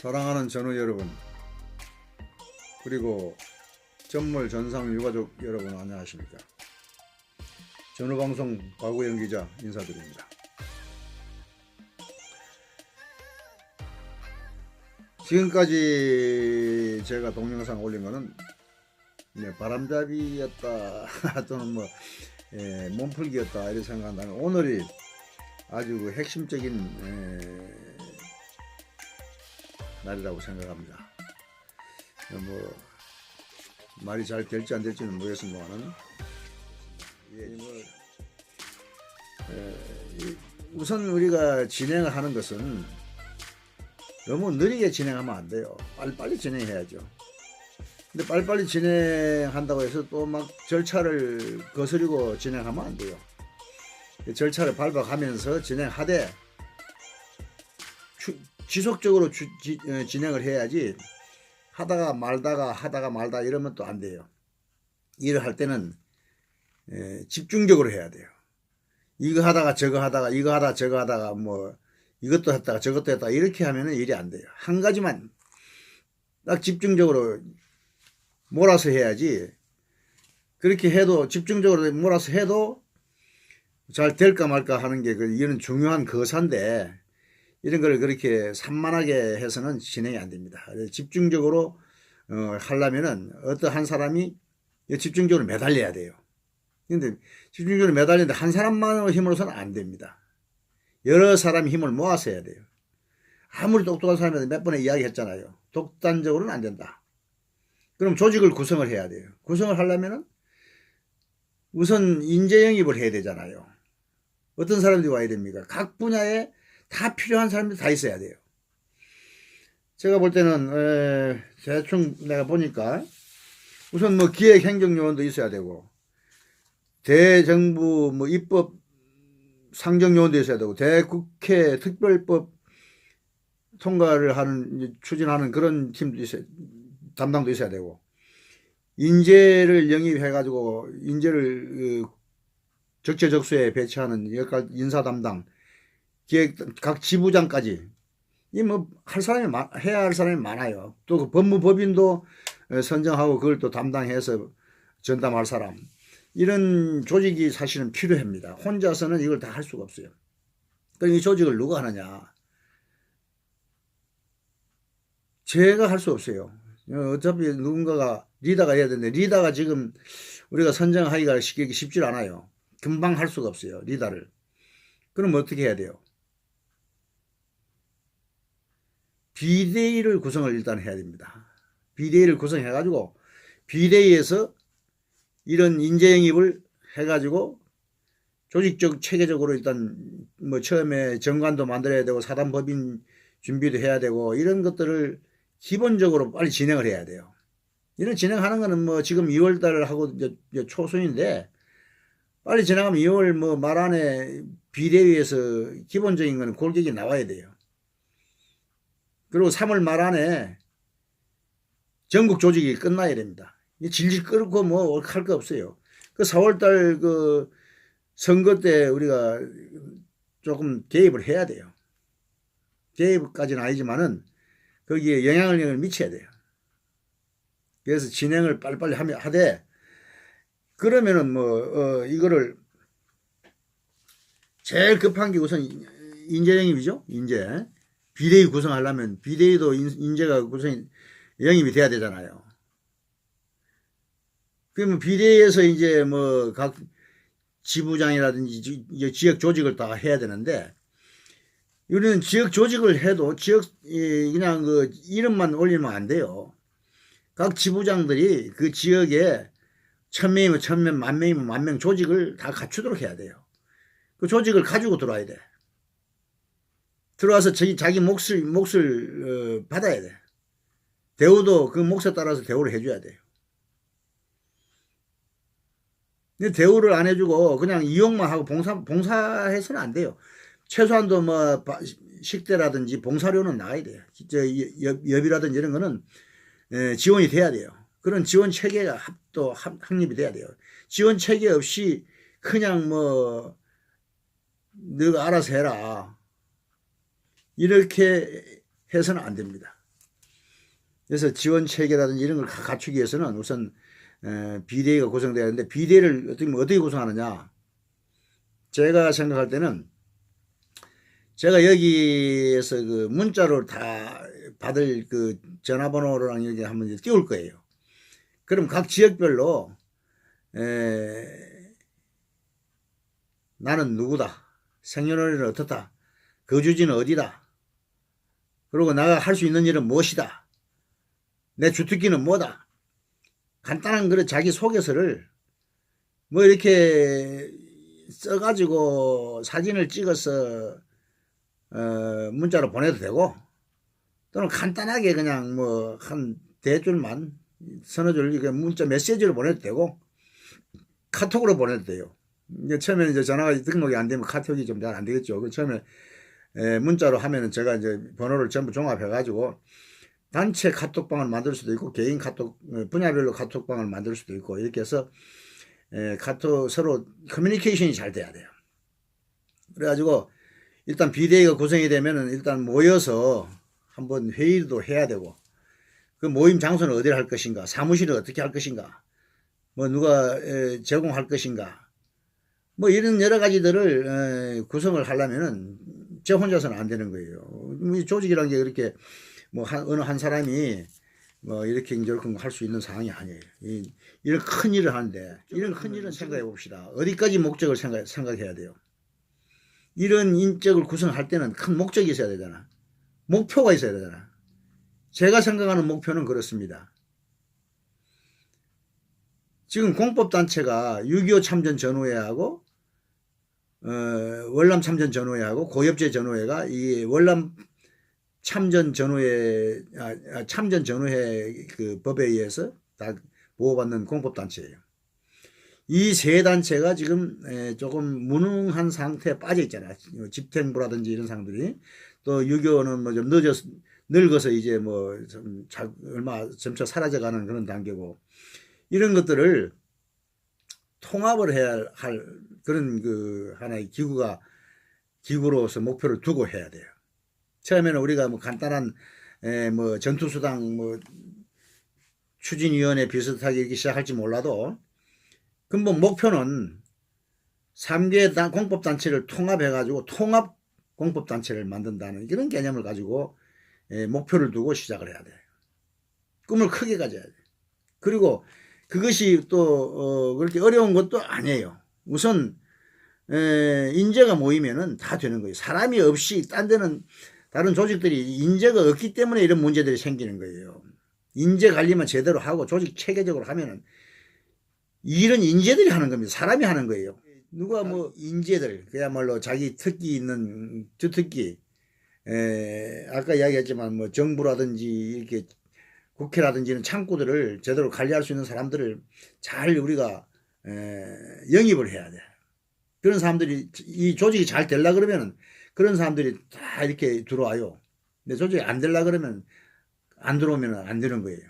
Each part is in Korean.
사랑하는 전우 여러분, 그리고 전몰 전상 유가족 여러분, 안녕하십니까. 전우방송 박우영 기자 인사드립니다. 지금까지 제가 동영상 올린 거는 바람잡이였다 또는 몸풀기였다 이렇게 생각한다면, 오늘이 아주 핵심적인 날이라고 생각합니다. 말이 잘 될지 안 될지는 모르겠습니다만은, 우선 우리가 진행을 하는 것은 너무 느리게 진행하면 안 돼요. 빨리빨리 진행해야죠. 근데 빨리빨리 진행한다고 해서 또 막 절차를 거스르고 진행하면 안 돼요. 절차를 밟아가면서 진행하되 지속적으로 진행을 해야지, 하다가 말다 이러면 또 안 돼요. 일을 할 때는 집중적으로 해야 돼요. 이거 하다가 저거 하다가 이거 하다가 저거 하다가 이것도 했다가 저것도 했다가 이렇게 하면은 일이 안 돼요. 한 가지만 딱 집중적으로 몰아서 해야지. 그렇게 해도, 집중적으로 몰아서 해도 잘 될까 말까 하는 게 이거는 중요한 거사인데, 이런 걸 그렇게 산만하게 해서는 진행이 안 됩니다. 집중적으로 하려면은 어떤 한 사람이 집중적으로 매달려야 돼요. 근데 집중적으로 매달리는데 한 사람만의 힘으로서는 안 됩니다. 여러 사람이 힘을 모아서 해야 돼요. 아무리 똑똑한 사람이라도 몇 번에 이야기했잖아요. 독단적으로는 안 된다. 그럼 조직을 구성을 해야 돼요. 구성을 하려면은 우선 인재 영입을 해야 되잖아요. 어떤 사람들이 와야 됩니까? 각 분야에 다 필요한 사람들이 다 있어야 돼요. 제가 볼 때는 대충 내가 보니까 우선 기획행정요원도 있어야 되고, 대정부 입법 상정요원도 있어야 되고, 대국회 특별법 통과를 하는, 추진하는 그런 팀도 있어야, 담당도 있어야 되고, 인재를 영입해 가지고 인재를 적재적소에 배치하는 역할, 인사 담당, 기획, 각 지부장까지 해야 할 사람이 많아요. 또 그 법무법인도 선정하고 그걸 또 담당해서 전담할 사람, 이런 조직이 사실은 필요합니다. 혼자서는 이걸 다 할 수가 없어요. 그럼 이 조직을 누가 하느냐? 제가 할 수 없어요. 어차피 누군가가 리더가 해야 되는데, 리더가 지금 우리가 선정하기가 쉽지 않아요. 금방 할 수가 없어요, 리더를. 그럼 어떻게 해야 돼요? 비대위를 구성을 일단 해야 됩니다. 비대위를 구성해가지고, 비대위에서 이런 인재 영입을 해가지고 조직적 체계적으로 일단 처음에 정관도 만들어야 되고, 사단법인 준비도 해야 되고, 이런 것들을 기본적으로 빨리 진행을 해야 돼요. 이런 진행하는 거는 지금 2월달 하고 이제 초순인데, 빨리 진행하면 2월 말 안에 비대위에서 기본적인 거는 골격이 나와야 돼요. 그리고 3월 말 안에 전국 조직이 끝나야 됩니다. 질질 끌고 할 거 없어요. 그 4월달 그 선거 때 우리가 조금 개입을 해야 돼요. 개입까지는 아니지만은 거기에 영향을 미쳐야 돼요. 그래서 진행을 빨리빨리 하되, 그러면은 이거를 제일 급한 게 우선 인재 영입이죠. 인재. 비대위 구성하려면 비대위도 인재가 영입이 돼야 되잖아요. 그러면 비대위에서 이제 각 지부장이라든지 지역 조직을 다 해야 되는데, 우리는 지역 조직을 해도 그냥 이름만 올리면 안 돼요. 각 지부장들이 그 지역에 1000명이면 1000명, 10,000명이면 10,000명 조직을 다 갖추도록 해야 돼요. 그 조직을 가지고 들어와야 돼. 들어와서 자기 몫을 받아야 돼. 대우도 그 몫에 따라서 대우를 해줘야 돼요. 근데 대우를 안 해주고 그냥 이용만 하고 봉사해서는 안 돼요. 최소한도 식대라든지 봉사료는 나와야 돼요. 여비라든지 이런 거는 지원이 돼야 돼요. 그런 지원 체계가 또 확립이 돼야 돼요. 지원 체계 없이 그냥 너가 알아서 해라, 이렇게 해서는 안 됩니다. 그래서 지원 체계라든지 이런 걸 갖추기 위해서는 우선 비대위가 구성돼야 하는데, 비대위를 어떻게 구성하느냐. 제가 생각할 때는 제가 여기에서 그 문자로 다 받을 그 전화번호랑 이렇게 한번 띄울 거예요. 그럼 각 지역별로 나는 누구다, 생년월일은 어떻다, 거주지는 어디다, 그리고 내가 할 수 있는 일은 무엇이다, 내 주특기는 뭐다, 간단한 그런 자기 소개서를 뭐 이렇게 써가지고 사진을 찍어서 문자로 보내도 되고, 또는 간단하게 그냥 뭐 한 대줄만 서너 줄 이게 문자 메시지로 보내도 되고, 카톡으로 보내도 돼요. 이제 처음에는 이제 전화가 등록이 안 되면 카톡이 좀 잘 안 되겠죠. 그 처음에 문자로 하면은 제가 이제 번호를 전부 종합해 가지고 단체 카톡방을 만들 수도 있고, 개인 카톡 분야별로 카톡방을 만들 수도 있고, 이렇게 해서 카톡 서로 커뮤니케이션이 잘 돼야 돼요. 그래가지고 일단 비대위가 구성이 되면은 일단 모여서 한번 회의도 해야 되고, 그 모임 장소는 어디를 할 것인가, 사무실을 어떻게 할 것인가, 뭐 누가 제공할 것인가, 뭐 이런 여러 가지들을 구성을 하려면은 저 혼자서는 안 되는 거예요. 조직이라는 게 그렇게 뭐 어느 한 사람이 뭐 이렇게 저렇게 할 수 있는 상황이 아니에요. 이런 큰 일을 하는데, 이런 큰 일은 생각해 봅시다. 어디까지 목적을 생각해야 돼요. 이런 인적을 구성할 때는 큰 목적이 있어야 되잖아. 목표가 있어야 되잖아. 제가 생각하는 목표는 그렇습니다. 지금 공법단체가 6.25 참전 전후회하고 월남 참전 전후회하고 고엽제 전후회가 이 월남 참전 전후회 참전 전후회 그 법에 의해서 다 보호받는 공법단체예요. 이 세 단체가 지금 조금 무능한 상태에 빠져 있잖아요. 집행부라든지 이런 상들이, 또 6.25는 뭐 좀 늙어서 이제 뭐 좀 얼마 점차 사라져가는 그런 단계고, 이런 것들을 통합을 해야 할 그런 그 하나의 기구로서 목표를 두고 해야 돼요. 처음에는 우리가 뭐 간단한 뭐 전투수당 뭐 추진위원회 비슷하게 이렇게 시작할지 몰라도, 근본 목표는 3개 공법단체를 통합해가지고 통합 공법단체를 만든다는 그런 개념을 가지고 목표를 두고 시작을 해야 돼요. 꿈을 크게 가져야 돼요. 그리고 그것이 또 그렇게 어려운 것도 아니에요. 우선 인재가 모이면은 다 되는 거예요. 사람이 없이 딴 데는 다른 조직들이 인재가 없기 때문에 이런 문제들이 생기는 거예요. 인재 관리만 제대로 하고 조직 체계적으로 하면은 일은 인재들이 하는 겁니다. 사람이 하는 거예요. 누가 뭐 인재들, 그야말로 자기 특기 있는 주특기, 아까 이야기했지만 뭐 정부라든지 이렇게 국회라든지는 창구들을 제대로 관리할 수 있는 사람들을 잘 우리가 영입을 해야 돼. 그런 사람들이 이 조직이 잘 되려 그러면은 그런 사람들이 다 이렇게 들어와요. 근데 조직이 안 되려 그러면 안 들어오면 안 되는 거예요.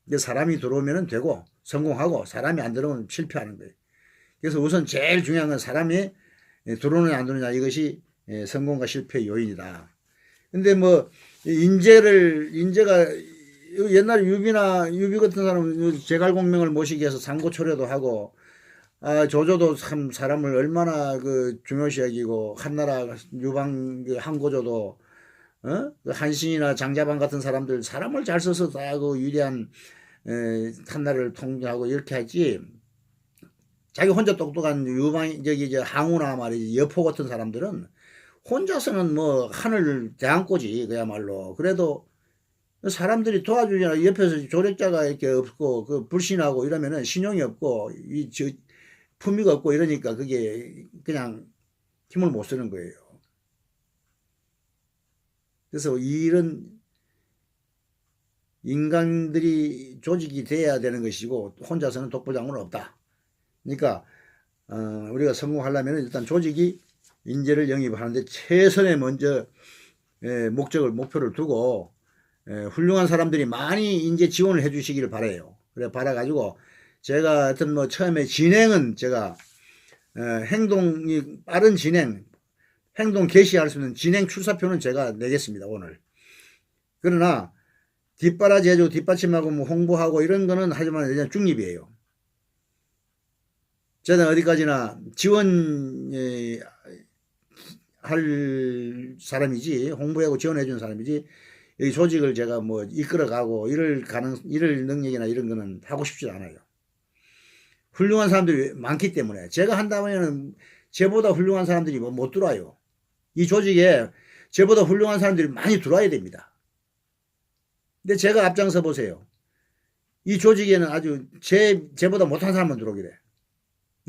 근데 사람이 들어오면 되고 성공하고, 사람이 안 들어오면 실패하는 거예요. 그래서 우선 제일 중요한 건 사람이 들어오느냐 안 들어오느냐, 이것이 성공과 실패의 요인이다. 근데 뭐 인재가 옛날에 유비 같은 사람은 제갈공명을 모시기 위해서 상고초려도 하고, 조조도 참 사람을 얼마나 그 중요시 여기고, 한나라 유방 한고조도 한신이나 장자방 같은 사람을 잘 써서 다 그 위대한 한나라를 통제하고 이렇게 하지, 자기 혼자 똑똑한 유방 항우나 말이지 여포 같은 사람들은 혼자서는 뭐 하늘 대항고지 그야말로. 그래도 사람들이 도와주잖아. 옆에서 조력자가 이렇게 없고 그 불신하고 이러면은 신용이 없고 품위가 없고 이러니까 그게 그냥 힘을 못 쓰는 거예요. 그래서 이런 인간들이 조직이 돼야 되는 것이고, 혼자서는 독보장은 없다. 그러니까 우리가 성공하려면 일단 조직이 인재를 영입하는데 최선의 먼저 목표를 두고 훌륭한 사람들이 많이 인재 지원을 해 주시기를 바라요. 그래 받아가지고 제가 하여튼 뭐 처음에 진행은 제가 행동이 빠른 행동 개시할 수 있는 진행 출사표는 제가 내겠습니다, 오늘. 그러나 뒷바라지 해주고 뒷받침하고 뭐 홍보하고 이런 거는 하지만 그냥 중립이에요. 저는 어디까지나 지원 할 사람이지, 홍보하고 지원해 주는 사람이지, 이 조직을 제가 뭐 이끌어가고 이럴 능력이나 이런 거는 하고 싶지 않아요. 훌륭한 사람들이 많기 때문에 제가 한다면은 저보다 훌륭한 사람들이 뭐 못 들어와요. 이 조직에 저보다 훌륭한 사람들이 많이 들어와야 됩니다. 근데 제가 앞장서 보세요. 이 조직에는 아주 제보다 못한 사람만 들어오게 돼.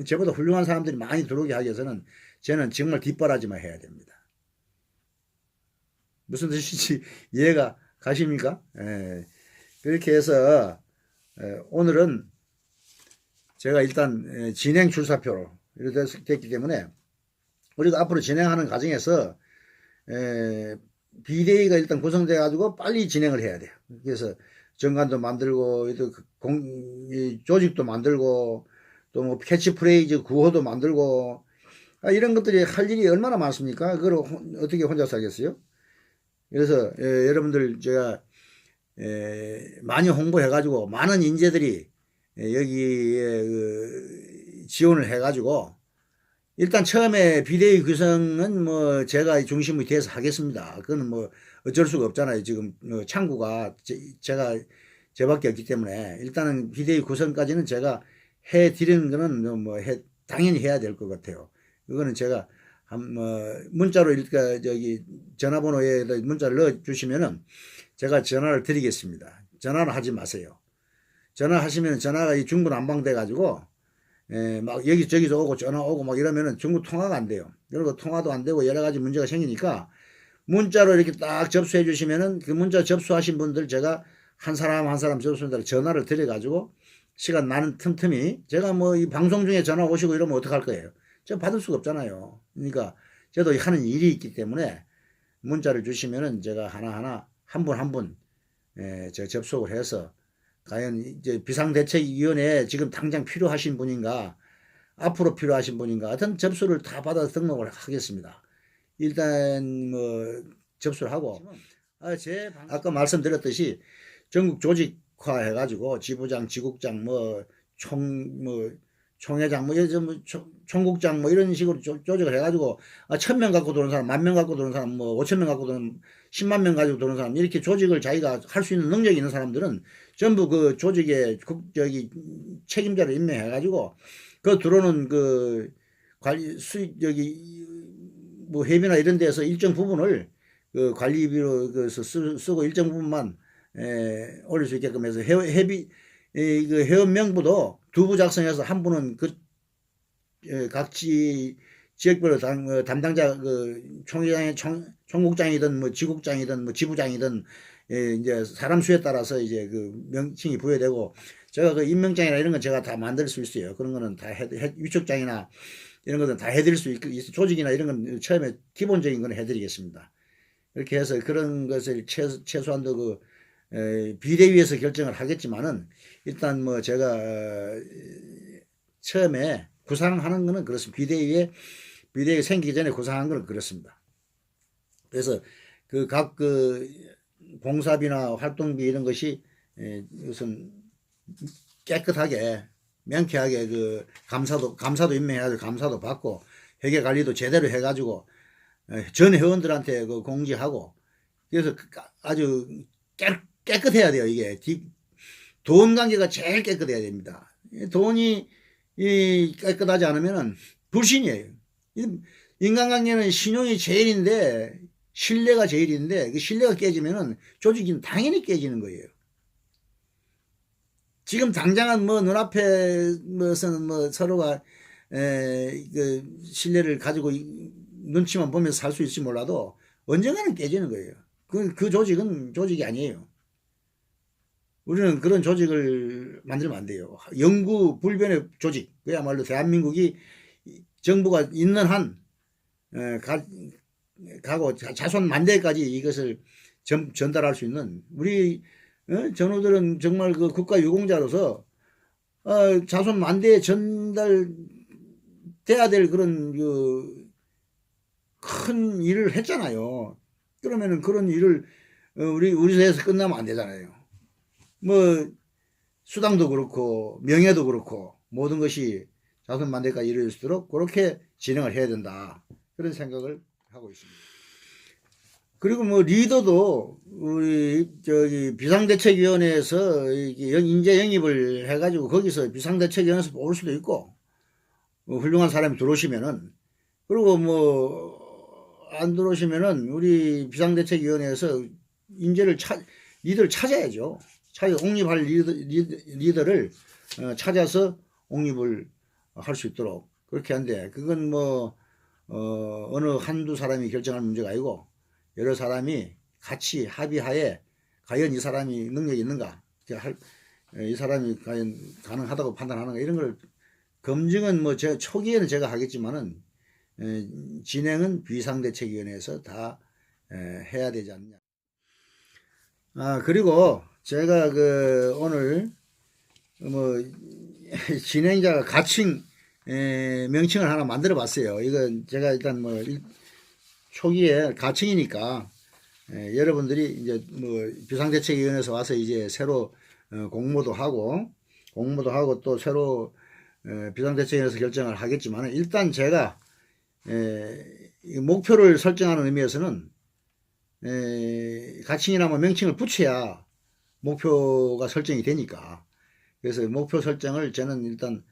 저보다 훌륭한 사람들이 많이 들어오게 하기 위해서는 저는 정말 뒷바라지만 해야 됩니다. 무슨 뜻인지 이해가 가십니까? 예. 그렇게 해서 오늘은 제가 일단 진행 출사표로 이렇게 됐기 때문에 우리가 앞으로 진행하는 과정에서 비대위가 일단 구성돼 가지고 빨리 진행을 해야 돼요. 그래서 정관도 만들고 조직도 만들고 또 뭐 캐치프레이즈 구호도 만들고 이런 것들이 할 일이 얼마나 많습니까? 그걸 어떻게 혼자서 하겠어요? 그래서 여러분들 제가 많이 홍보해 가지고 많은 인재들이 여기에 지원을 해 가지고 일단 처음에 비대위 구성은 뭐 제가 중심이 돼서 하겠습니다. 그거는 뭐 어쩔 수가 없잖아요. 지금 창구가 제가 저밖에 없기 때문에 일단은 비대위 구성까지는 제가 해 드리는 거는 뭐 당연히 해야 될 것 같아요. 그거는 제가 문자로 저기 전화번호에 문자를 넣어 주시면은 제가 전화를 드리겠습니다. 전화는 하지 마세요. 전화하시면 전화가 중구난방돼 가지고 막 여기저기서 오고 전화 오고 막 이러면은 중구 통화가 안 돼요. 그리고 통화도 안 되고 여러 가지 문제가 생기니까 문자로 이렇게 딱 접수해 주시면은 그 문자 접수하신 분들 제가 한 사람 한 사람 접수한다고 전화를 드려 가지고 시간 나는 틈틈이 제가 뭐 이 방송 중에 전화 오시고 이러면 어떡할 거예요? 제가 받을 수가 없잖아요. 그러니까 저도 하는 일이 있기 때문에 문자를 주시면은 제가 하나하나 한 분 한 분 제가 접속을 해서 과연 이제 비상대책위원회에 지금 당장 필요하신 분인가 앞으로 필요하신 분인가 하여튼 접수를 다 받아서 등록을 하겠습니다. 일단 뭐 접수를 하고 아까 말씀드렸듯이 전국 조직화 해가지고 지부장, 지국장, 총회장, 총국장 이런 식으로 조직을 해가지고 1,000명 갖고 도는 사람, 10,000명 갖고 도는 사람, 5,000명 갖고 도는 10만 명 가지고 도는 사람 이렇게 조직을 자기가 할 수 있는 능력이 있는 사람들은 전부 그 조직의 저기 책임자를 임명해가지고 그 들어오는 그 관리 수익 여기 뭐 회비나 이런 데서 일정 부분을 그 관리비로 쓰고 일정 부분만 올릴 수 있게끔 해서 그 회원 명부도 두 부 작성해서 한 분은 그 각 지역별로 담당자 그 총국장이든 뭐 지국장이든 뭐 지부장이든 이제 사람 수에 따라서 이제 그 명칭이 부여되고 제가 그 임명장이나 이런 건 제가 다 만들 수 있어요. 그런 거는 다 위촉장이나 이런 것은 다 해드릴 수 있고 조직이나 이런 건 처음에 기본적인 건 해드리겠습니다. 이렇게 해서 그런 것을 최소한도 그 비대위에서 결정을 하겠지만은 일단 뭐 제가 처음에 구상하는 거는 그렇습니다. 비대위가 생기기 전에 구상한 거는 그렇습니다. 그래서 그 각 봉사비나 활동비 이런 것이 우선 깨끗하게 명쾌하게 그 감사도 임명해가지고 감사도 받고 회계 관리도 제대로 해가지고 전 회원들한테 그 공지하고 그래서 아주 깨끗해야 돼요. 이게 돈 관계가 제일 깨끗해야 됩니다. 돈이 깨끗하지 않으면은 불신이에요. 인간관계는 신용이 제일인데 신뢰가 제일인데 그 신뢰가 깨지면은 조직은 당연히 깨지는 거예요. 지금 당장은 뭐 눈앞에 뭐 서로가 그 신뢰를 가지고 눈치만 보면서 살 수 있을지 몰라도 언젠가는 깨지는 거예요. 그 조직은 조직이 아니에요. 우리는 그런 조직을 만들면 안 돼요. 영구 불변의 조직. 그야말로 대한민국이 정부가 있는 한 가고 자손 만대까지 이것을 전달할 수 있는 우리 전우들은 정말 그 국가 유공자로서 자손 만대에 전달돼야 될 그런 그 큰 일을 했잖아요. 그러면은 그런 일을 우리 사회에서 끝나면 안 되잖아요. 뭐 수당도 그렇고 명예도 그렇고 모든 것이 자선만대까지 이루어질 수 있도록 그렇게 진행을 해야 된다. 그런 생각을 하고 있습니다. 그리고 뭐 리더도 우리 저기 비상대책위원회에서 인재 영입을 해가지고 거기서 비상대책위원회에서 뽑을 수도 있고 훌륭한 사람이 들어오시면은, 그리고 뭐 안 들어오시면은 우리 비상대책위원회에서 리더를 찾아야죠. 옹립할 리더를 찾아서 옹립을 할 수 있도록 그렇게 한데, 그건 뭐 어느 한두 사람이 결정할 문제가 아니고 여러 사람이 같이 합의하에 과연 이 사람이 능력이 있는가, 이 사람이 과연 가능하다고 판단하는가, 이런 걸 검증은 뭐 초기에는 제가 하겠지만은 진행은 비상대책위원회에서 다 해야 되지 않느냐. 그리고 제가 오늘 뭐 진행자가 가칭 명칭을 하나 만들어 봤어요. 이건 제가 일단 뭐 초기에 가칭이니까 여러분들이 이제 뭐 비상대책위원회에서 와서 이제 새로 공모도 하고 또 새로 비상대책위원회에서 결정을 하겠지만, 일단 제가 목표를 설정하는 의미에서는 가칭이나 뭐 명칭을 붙여야 목표가 설정이 되니까, 그래서 목표 설정을 저는 일단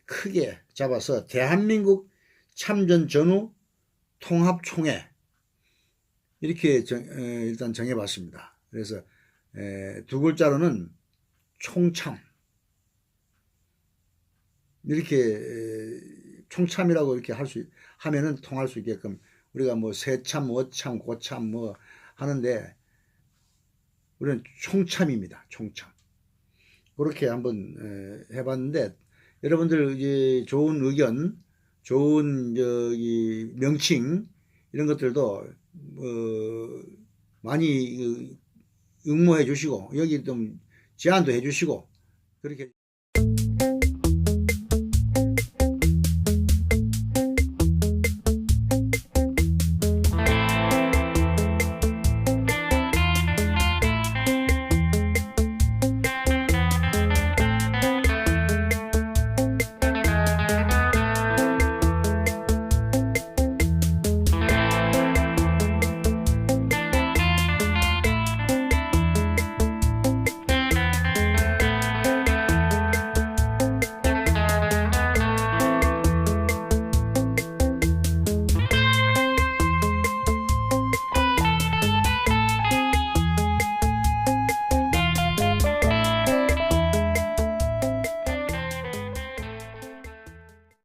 크게 잡아서 대한민국 참전 전후 통합총회 이렇게 일단 정해봤습니다. 그래서 두 글자로는 총참, 이렇게 총참이라고 이렇게 하면은 통할 수 있게끔, 우리가 뭐 새참, 어참, 고참 뭐 하는데 우리는 총참입니다. 총참. 그렇게 한번 해봤는데, 여러분들 이제 좋은 의견, 좋은 저기 명칭 이런 것들도 많이 응모해 주시고, 여기 좀 제안도 해 주시고, 그렇게